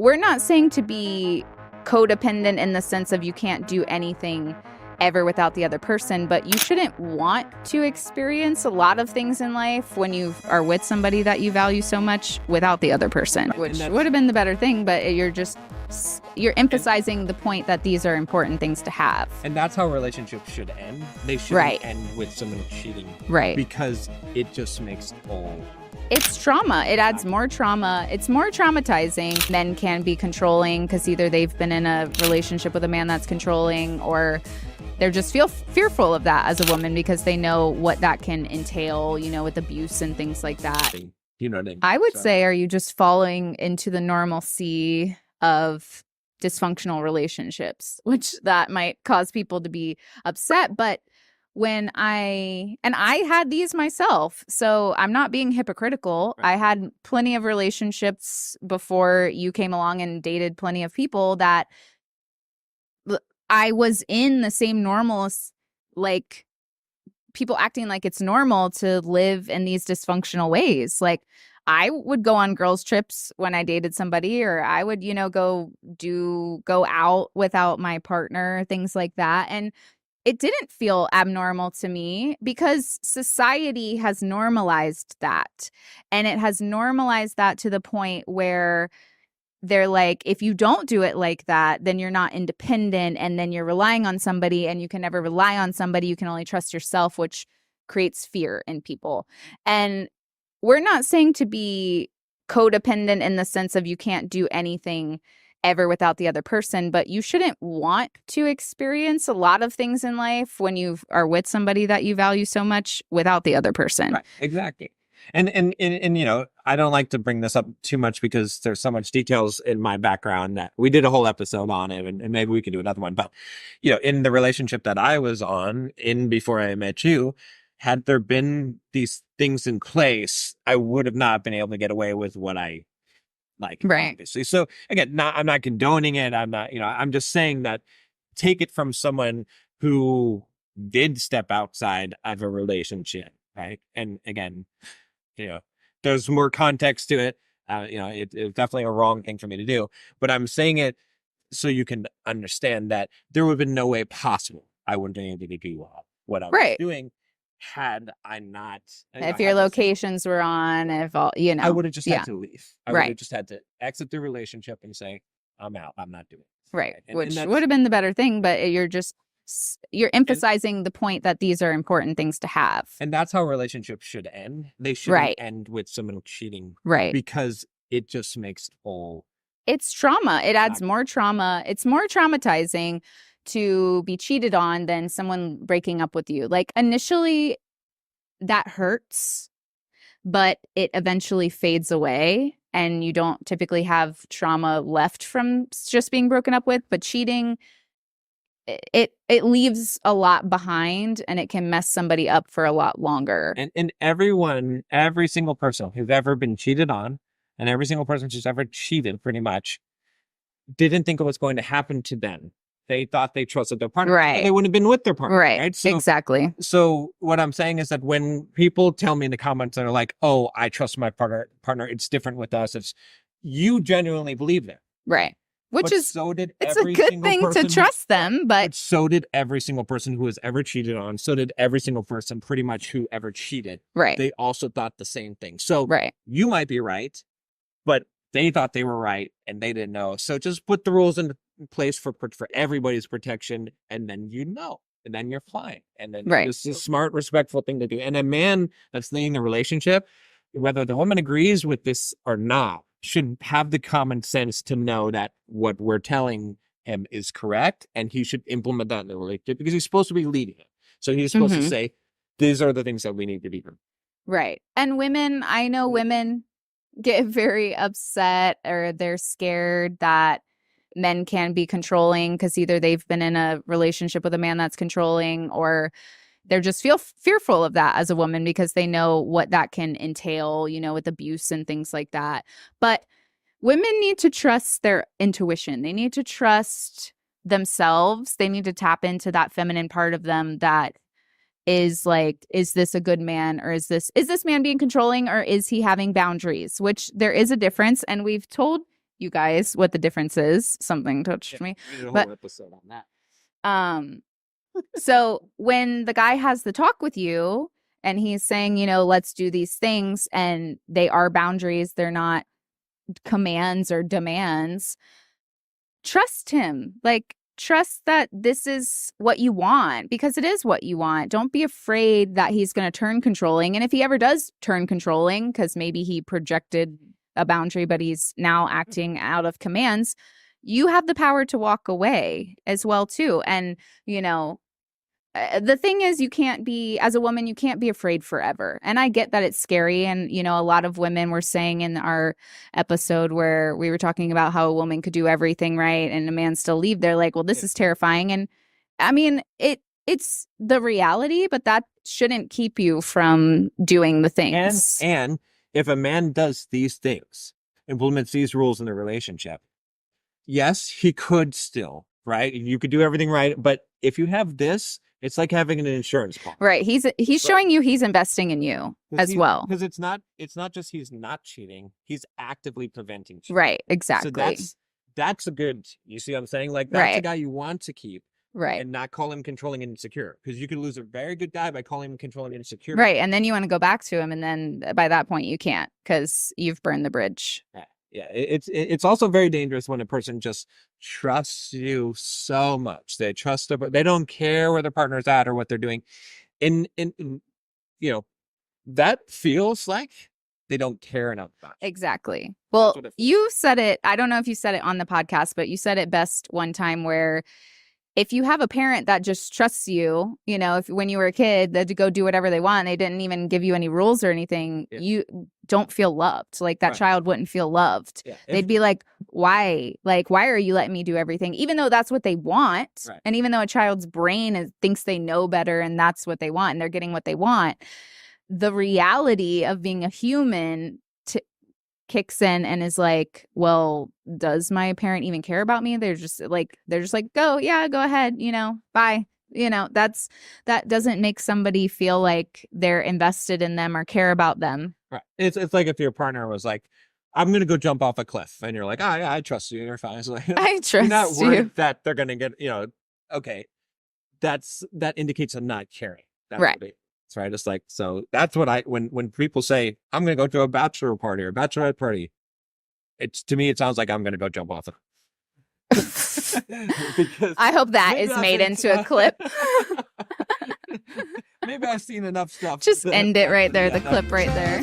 we're not saying to be codependent in the sense of you can't do anything ever without the other person, but you shouldn't want to experience a lot of things in life when you are with somebody that you value so much without the other person, which would have been the better thing, but you're emphasizing the point that these are important things to have. And that's how relationships should end. They shouldn't end with someone cheating. Right. Because it just makes it's trauma. It adds more trauma. It's more traumatizing. Men can be controlling because either they've been in a relationship with a man that's controlling, or they're just fearful of that as a woman because they know what that can entail, with abuse and things like that. You know what I mean? I would say, are you just falling into the normalcy of dysfunctional relationships, which that might cause people to be upset. But when I had these myself, so I'm not being hypocritical. Right. I had plenty of relationships before you came along and dated plenty of people that I was in the same normal, like people acting like it's normal to live in these dysfunctional ways. Like I would go on girls' trips when I dated somebody, or I would, go out without my partner, things like that. And it didn't feel abnormal to me because society has normalized that. And it has normalized that to the point where they're like, if you don't do it like that, then you're not independent, and then you're relying on somebody, and you can never rely on somebody. You can only trust yourself, which creates fear in people. And we're not saying to be codependent in the sense of you can't do anything ever without the other person, but you shouldn't want to experience a lot of things in life when you are with somebody that you value so much without the other person. Right, exactly. And I don't like to bring this up too much because there's so much details in my background that we did a whole episode on it, and maybe we could do another one. But, in the relationship that I was before I met you, had there been these things in place, I would have not been able to get away with what I like. Right. Obviously. So again, I'm not condoning it. I'm not, I'm just saying that take it from someone who did step outside of a relationship. Right. And again, there's more context to it. It's definitely a wrong thing for me to do, but I'm saying it so you can understand that there would have been no way possible I wouldn't have been able to do what I was doing had I not. If your locations were on, if all, I would have just had to leave. I would Right. have just had to exit the relationship and say, I'm out. I'm not doing it. Right. And Which would have been the better thing, but you're emphasizing the point that these are important things to have. And that's how relationships should end. They shouldn't end with someone cheating. Right. Because it just makes it's trauma. It adds more trauma. It's more traumatizing to be cheated on than someone breaking up with you. Like initially that hurts, but it eventually fades away and you don't typically have trauma left from just being broken up with. But cheating, it leaves a lot behind, and it can mess somebody up for a lot longer. And every single person who's ever been cheated on, and every single person who's ever cheated pretty much didn't think it was going to happen to them. They thought they trusted their partner. Right. They wouldn't have been with their partner. Right. So, exactly. So what I'm saying is that when people tell me in the comments that are like, oh, I trust my partner, it's different with us. You genuinely believe that. Right. Which is, so did it's a good thing to trust them, but so did every single person who was ever cheated on. So did every single person pretty much who ever cheated. Right. They also thought the same thing. So you might be right, but they thought they were right and they didn't know. So just put the rules in place for everybody's protection, and then and then you're fine. And then it's a smart, respectful thing to do. And a man that's leading a relationship, whether the woman agrees with this or not, should have the common sense to know that what we're telling him is correct, and he should implement that in the relationship because he's supposed to be leading it. So he's supposed to say, these are the things that we need to be doing. Right. And women, I know women get very upset, or they're scared that men can be controlling because either they've been in a relationship with a man that's controlling, or they're just fearful of that as a woman because they know what that can entail, with abuse and things like that. But women need to trust their intuition. They need to trust themselves. They need to tap into that feminine part of them that is like, is this a good man, or is this man being controlling, or is he having boundaries? Which there is a difference. And we've told you guys what the difference is. Something touched me. We did a whole episode on that. So when the guy has the talk with you and he's saying, you know, let's do these things, and they are boundaries, they're not commands or demands, trust him. Like, trust that this is what you want, because it is what you want. Don't be afraid that he's going to turn controlling. And if he ever does turn controlling, because maybe he projected a boundary, but he's now acting out of commands, you have the power to walk away as well, too. And, you know, the thing is, you can't be, as a woman, you can't be afraid forever. And I get that it's scary. And, you know, a lot of women were saying in our episode where we were talking about how a woman could do everything right and a man still leave, they're like, well, this is terrifying. And I mean, it's the reality, but that shouldn't keep you from doing the things. And if a man does these things, implements these rules in the relationship, yes, he could still, right? You could do everything right. But if you have this, it's like having an insurance policy. Right. He's showing you he's investing in you as well. Because it's not just he's not cheating, he's actively preventing cheating. Right, exactly. So that's a good, you see what I'm saying? Like, that's a guy you want to keep. Right. And not call him controlling and insecure. Because you could lose a very good guy by calling him controlling and insecure. Right. And then you want to go back to him, and then by that point you can't, because you've burned the bridge. Yeah, it's also very dangerous when a person just trusts you so much. They trust they don't care where their partner's at or what they're doing. And you know, that feels like they don't care enough about you. Exactly. Well, you said it, I don't know if you said it on the podcast, but you said it best one time, where if you have a parent that just trusts you, you know, if when you were a kid, that to go do whatever they want, they didn't even give you any rules or anything, you don't feel loved. Like, that child wouldn't feel loved. Yeah. They'd be like, why? Like, why are you letting me do everything? Even though that's what they want. Right. And even though a child's brain thinks they know better and that's what they want and they're getting what they want, the reality of being a human kicks in and is like, well, does my parent even care about me? They're just like, go ahead, you know, bye. You know, that doesn't make somebody feel like they're invested in them or care about them. Right. It's like if your partner was like, I'm gonna go jump off a cliff, and you're like, yeah, I trust you, you're fine. It's like, I trust you're not worried you that they're gonna get, you know, okay, that indicates a not caring. That's right. Right. It's like, so that's what when people say, I'm going to go to a bachelor party or bachelorette party, to me, it sounds like I'm going to go jump off. I hope that is made into a clip. Maybe I've seen enough stuff. Just end it right there. The clip right there.